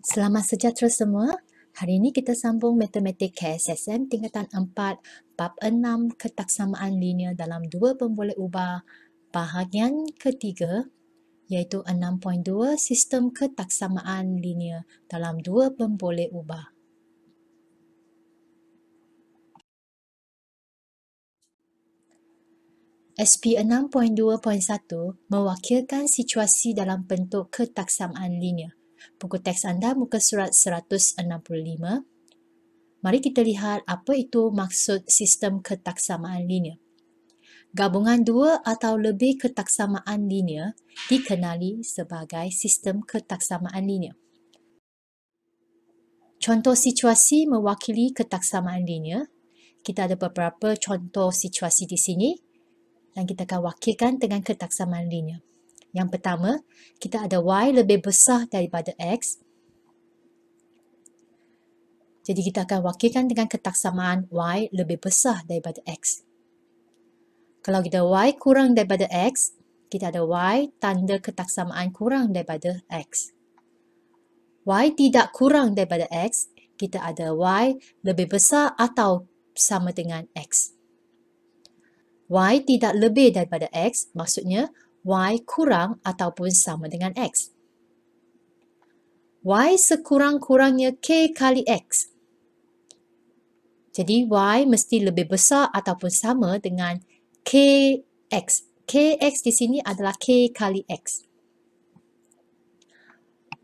Selamat sejahtera semua. Hari ini kita sambung Matematik KSSM tingkatan 4, bab 6 ketaksamaan linear dalam dua pemboleh ubah bahagian ketiga iaitu 6.2 sistem ketaksamaan linear dalam dua pemboleh ubah. SP 6.2.1 mewakilkan situasi dalam bentuk ketaksamaan linear. Buku teks anda muka surat 165. Mari kita lihat apa itu maksud sistem ketaksamaan linear. Gabungan dua atau lebih ketaksamaan linear dikenali sebagai sistem ketaksamaan linear. Contoh situasi mewakili ketaksamaan linear. Kita ada beberapa contoh situasi di sini dan kita akan wakilkan dengan ketaksamaan linear. Yang pertama, kita ada Y lebih besar daripada X. Jadi kita akan wakilkan dengan ketaksamaan Y lebih besar daripada X. Kalau kita Y kurang daripada X, kita ada Y tanda ketaksamaan kurang daripada X. Y tidak kurang daripada X, kita ada Y lebih besar atau sama dengan X. Y tidak lebih daripada X, maksudnya Y kurang ataupun sama dengan X. Y sekurang-kurangnya K kali X. Jadi Y mesti lebih besar ataupun sama dengan KX. KX di sini adalah K kali X.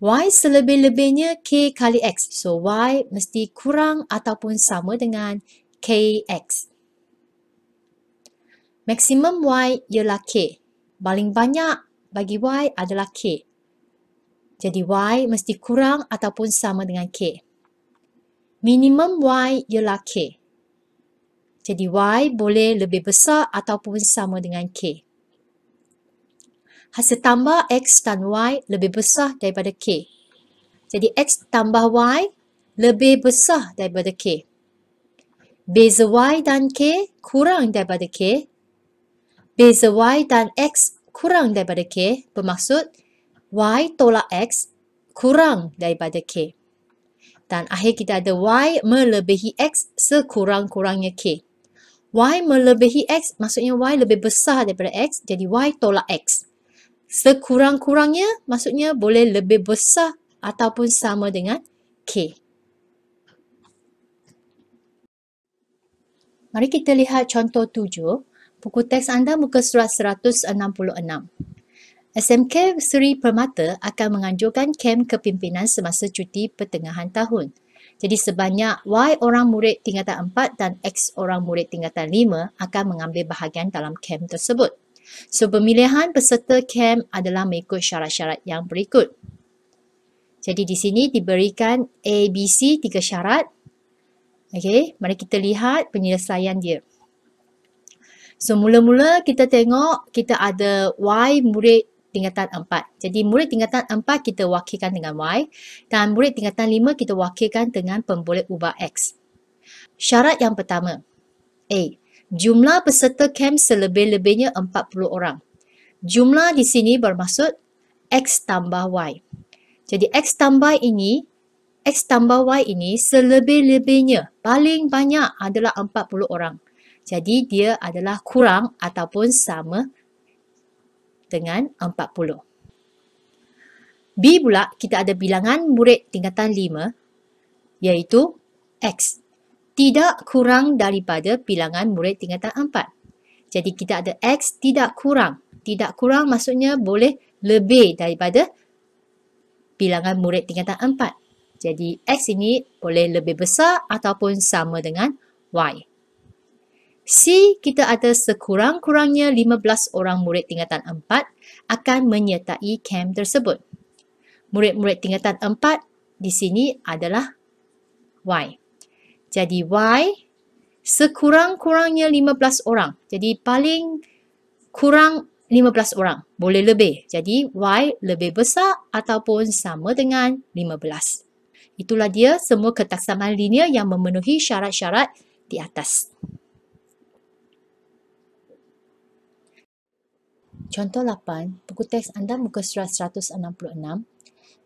Y selebih-lebihnya K kali X. So Y mesti kurang ataupun sama dengan KX. Maksimum Y ialah K. Paling banyak bagi Y adalah K. Jadi Y mesti kurang ataupun sama dengan K. Minimum Y ialah K. Jadi Y boleh lebih besar ataupun sama dengan K. Hasil tambah X dan Y lebih besar daripada K. Jadi X tambah Y lebih besar daripada K. Beza Y dan K kurang daripada K. Beza Y dan X kurang daripada K bermaksud Y tolak X kurang daripada K. Dan akhir kita ada Y melebihi X sekurang-kurangnya K. Y melebihi X maksudnya Y lebih besar daripada X, jadi Y tolak X. Sekurang-kurangnya maksudnya boleh lebih besar ataupun sama dengan K. Mari kita lihat contoh 7. Buku teks anda muka surat 166. SMK Seri Permata akan menganjurkan kem kepimpinan semasa cuti pertengahan tahun. Jadi sebanyak Y orang murid tingkatan 4 dan X orang murid tingkatan 5 akan mengambil bahagian dalam kem tersebut. So, pemilihan peserta kem adalah mengikut syarat-syarat yang berikut. Jadi di sini diberikan A, B, C 3 syarat. Okey, mari kita lihat penyelesaian dia. So, mula-mula kita tengok kita ada Y murid tingkatan 4. Jadi murid tingkatan 4 kita wakilkan dengan Y dan murid tingkatan 5 kita wakilkan dengan pemboleh ubah X. Syarat yang pertama. A. Jumlah peserta kem selebih-lebihnya 40 orang. Jumlah di sini bermaksud X tambah Y. Jadi X tambah Y ini selebih-lebihnya paling banyak adalah 40 orang. Jadi dia adalah kurang ataupun sama dengan 40. B pula, kita ada bilangan murid tingkatan 5 iaitu X. Tidak kurang daripada bilangan murid tingkatan 4. Jadi kita ada X tidak kurang. Tidak kurang maksudnya boleh lebih daripada bilangan murid tingkatan 4. Jadi X ini boleh lebih besar ataupun sama dengan Y. C, kita ada sekurang-kurangnya 15 orang murid tingkatan 4 akan menyertai kem tersebut. Murid-murid tingkatan 4 di sini adalah Y. Jadi Y sekurang-kurangnya 15 orang. Jadi paling kurang 15 orang. Boleh lebih. Jadi Y lebih besar ataupun sama dengan 15. Itulah dia semua ketaksamaan linear yang memenuhi syarat-syarat di atas. Contoh 8, buku teks anda muka surat 166.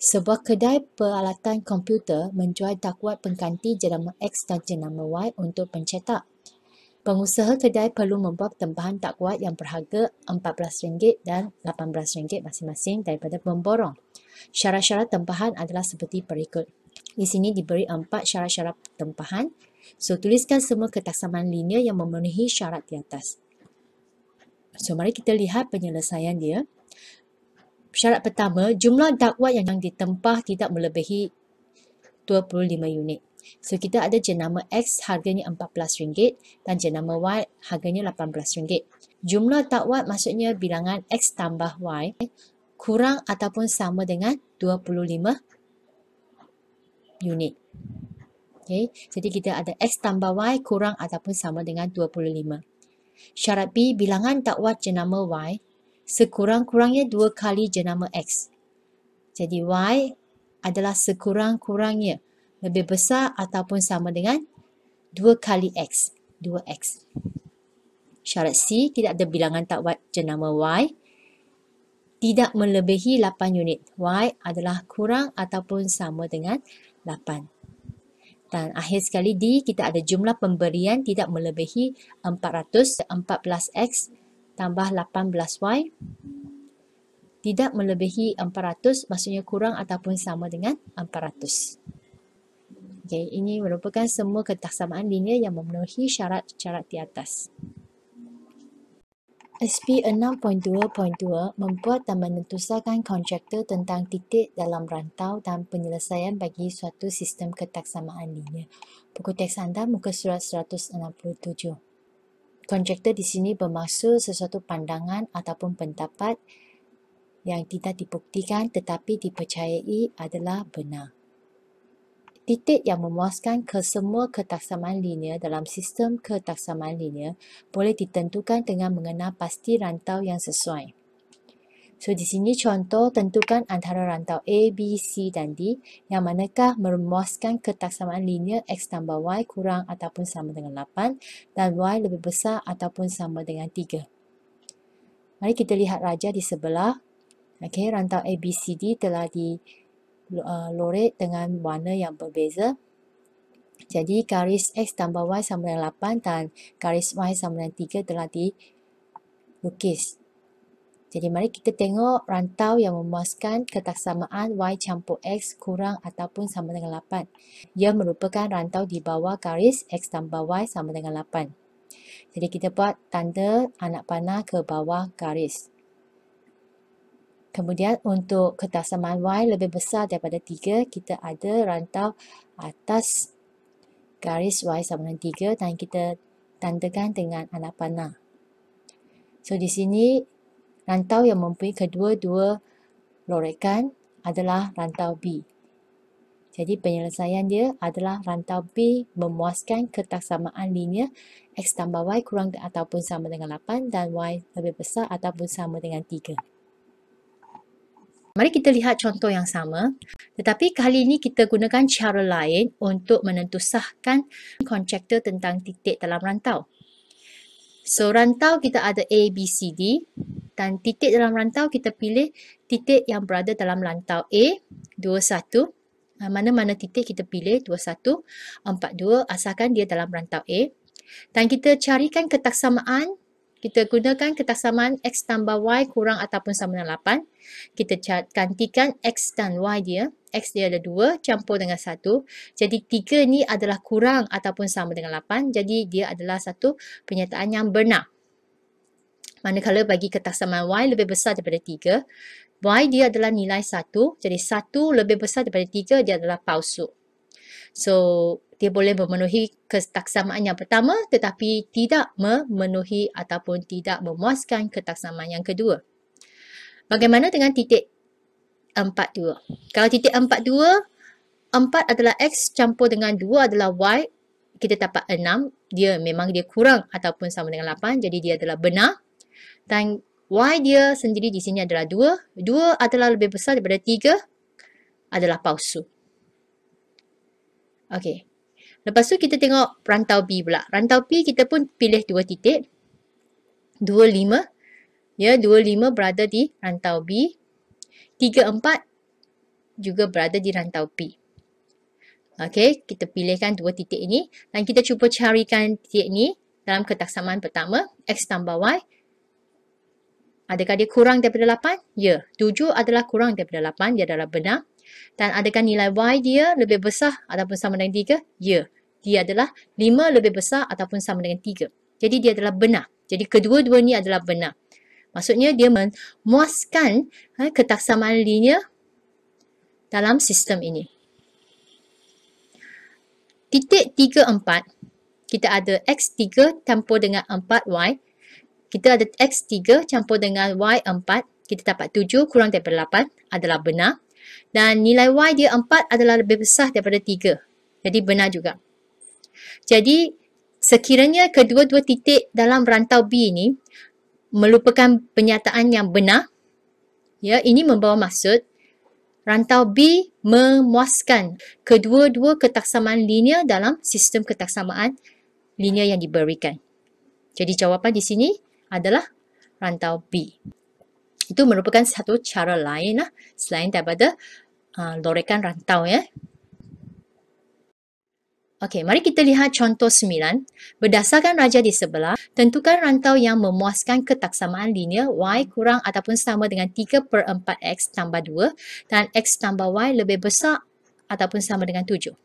Sebuah kedai peralatan komputer menjual dakwat pengganti jenama X dan jenama Y untuk pencetak. Pengusaha kedai perlu membuat tempahan dakwat yang berharga RM14 dan RM18 masing-masing daripada pemborong. Syarat-syarat tempahan adalah seperti berikut. Di sini diberi 4 syarat-syarat tempahan. So, tuliskan semua ketaksamaan linear yang memenuhi syarat di atas. So, mari kita lihat penyelesaian dia. Syarat pertama, jumlah dakwat yang ditempah tidak melebihi 25 unit. So, kita ada jenama X harganya RM14 dan jenama Y harganya RM18. Jumlah dakwat maksudnya bilangan X tambah Y kurang ataupun sama dengan 25 unit. Okay. Jadi kita ada X tambah Y kurang ataupun sama dengan 25. Syarat B, bilangan dakwat jenama Y sekurang-kurangnya 2 kali jenama X. Jadi Y adalah sekurang-kurangnya lebih besar ataupun sama dengan 2 kali X. 2X. Syarat C, tidak ada bilangan dakwat jenama Y tidak melebihi 8 unit. Y adalah kurang ataupun sama dengan 8. Dan akhir sekali D, kita ada jumlah pemberian tidak melebihi 400, 14X tambah 18Y. Tidak melebihi 400 maksudnya kurang ataupun sama dengan 400. Okay, ini merupakan semua ketaksamaan linear yang memenuhi syarat-syarat di atas. SP 6.2.2 membuat dan menentusakan kontraktor tentang titik dalam rantau dan penyelesaian bagi suatu sistem ketaksamaan linear. Buku teks anda muka surat 167. Kontraktor di sini bermaksud sesuatu pandangan ataupun pendapat yang tidak dibuktikan tetapi dipercayai adalah benar. Titik yang memuaskan kesemua ketaksamaan linear dalam sistem ketaksamaan linear boleh ditentukan dengan mengenal pasti rantau yang sesuai. So, di sini contoh tentukan antara rantau A, B, C dan D yang manakah memuaskan ketaksamaan linear X tambah Y kurang ataupun sama dengan 8 dan Y lebih besar ataupun sama dengan 3. Mari kita lihat raja di sebelah. Okay, rantau A, B, C, D telah loret dengan warna yang berbeza. Jadi garis X tambah Y sama dengan 8 dan garis Y sama dengan 3 telah dilukis. Jadi mari kita tengok rantau yang memuaskan ketaksamaan Y campur X kurang ataupun sama dengan 8. Ia merupakan rantau di bawah garis X tambah Y sama dengan 8. Jadi kita buat tanda anak panah ke bawah garis. Kemudian untuk ketaksamaan Y lebih besar daripada 3, kita ada rantau atas garis Y sama dengan 3 dan kita tandakan dengan anak panah. So di sini rantau yang mempunyai kedua-dua lorekan adalah rantau B. Jadi penyelesaian dia adalah rantau B memuaskan ketaksamaan linear X tambah Y kurang ataupun sama dengan 8 dan Y lebih besar ataupun sama dengan 3. Mari kita lihat contoh yang sama, tetapi kali ini kita gunakan cara lain untuk menentusahkan kontraktor tentang titik dalam rantau. So, rantau kita ada A, B, C, D dan titik dalam rantau kita pilih titik yang berada dalam rantau A, 21. Mana-mana titik kita pilih 21, 42 asalkan dia dalam rantau A. Dan kita carikan ketaksamaan. Kita gunakan ketaksamaan X tambah Y kurang ataupun sama dengan 8. Kita gantikan X dan Y dia. X dia ada 2 campur dengan 1. Jadi 3 ni adalah kurang ataupun sama dengan 8. Jadi dia adalah satu pernyataan yang benar. Manakala bagi ketaksamaan Y lebih besar daripada 3. Y dia adalah nilai 1. Jadi 1 lebih besar daripada 3 dia adalah palsu. So, dia boleh memenuhi ketaksamaan yang pertama tetapi tidak memenuhi ataupun tidak memuaskan ketaksamaan yang kedua. Bagaimana dengan titik 42? Kalau titik 42, 4 adalah X campur dengan 2 adalah Y, kita dapat 6. Dia memang dia kurang ataupun sama dengan 8, jadi dia adalah benar. Dan Y dia sendiri di sini adalah 2. 2 adalah lebih besar daripada 3, adalah palsu. Okey. Lepas tu kita tengok rantau B pula. Rantau B kita pun pilih 2 titik. 25. Ya, 25 berada di rantau B. 3, 4 juga berada di rantau P. Okey, kita pilihkan dua titik ini dan kita cuba carikan titik ini dalam ketaksamaan pertama, X tambah Y. Adakah dia kurang daripada 8? Ya. 7 adalah kurang daripada 8, dia adalah benar. Dan adakah nilai Y dia lebih besar ataupun sama dengan 3? Ya. Dia adalah 5 lebih besar ataupun sama dengan 3. Jadi dia adalah benar. Jadi kedua-dua ni adalah benar. Maksudnya dia memuaskan ketaksamaan linear dalam sistem ini. Titik 3, 4, kita ada X3 campur dengan 4Y. Kita ada X3 campur dengan Y4. Kita dapat 7 kurang daripada 8 adalah benar. Dan nilai Y dia 4 adalah lebih besar daripada 3. Jadi benar juga. Jadi sekiranya kedua-dua titik dalam rantau B ini merupakan penyataan yang benar, ya, ini membawa maksud rantau B memuaskan kedua-dua ketaksamaan linear dalam sistem ketaksamaan linear yang diberikan. Jadi jawapan di sini adalah rantau B. Itu merupakan satu cara lain selain daripada lorekan rantau, ya. Okey, mari kita lihat contoh 9. Berdasarkan raja di sebelah, tentukan rantau yang memuaskan ketaksamaan linear Y kurang ataupun sama dengan 3/4X tambah 2 dan X tambah Y lebih besar ataupun sama dengan 7.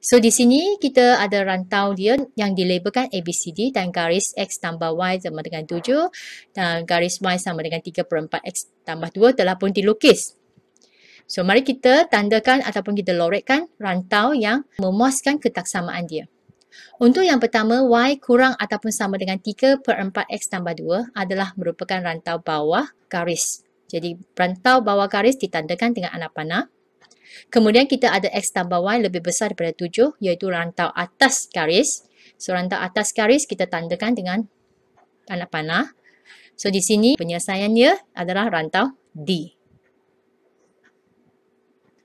So di sini kita ada rantau dia yang dilabelkan ABCD dan garis X tambah Y sama dengan 7 dan garis Y sama dengan 3/4X tambah 2 telah pun dilukis. So, mari kita tandakan ataupun kita lorekkan rantau yang memuaskan ketaksamaan dia. Untuk yang pertama, Y kurang ataupun sama dengan 3/4X tambah 2 adalah merupakan rantau bawah garis. Jadi, rantau bawah garis ditandakan dengan anak panah. Kemudian kita ada X tambah Y lebih besar daripada 7, iaitu rantau atas garis. So, rantau atas garis kita tandakan dengan anak panah. So, di sini penyelesaiannya adalah rantau D.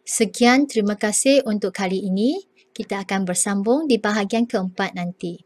Sekian, terima kasih untuk kali ini. Kita akan bersambung di bahagian keempat nanti.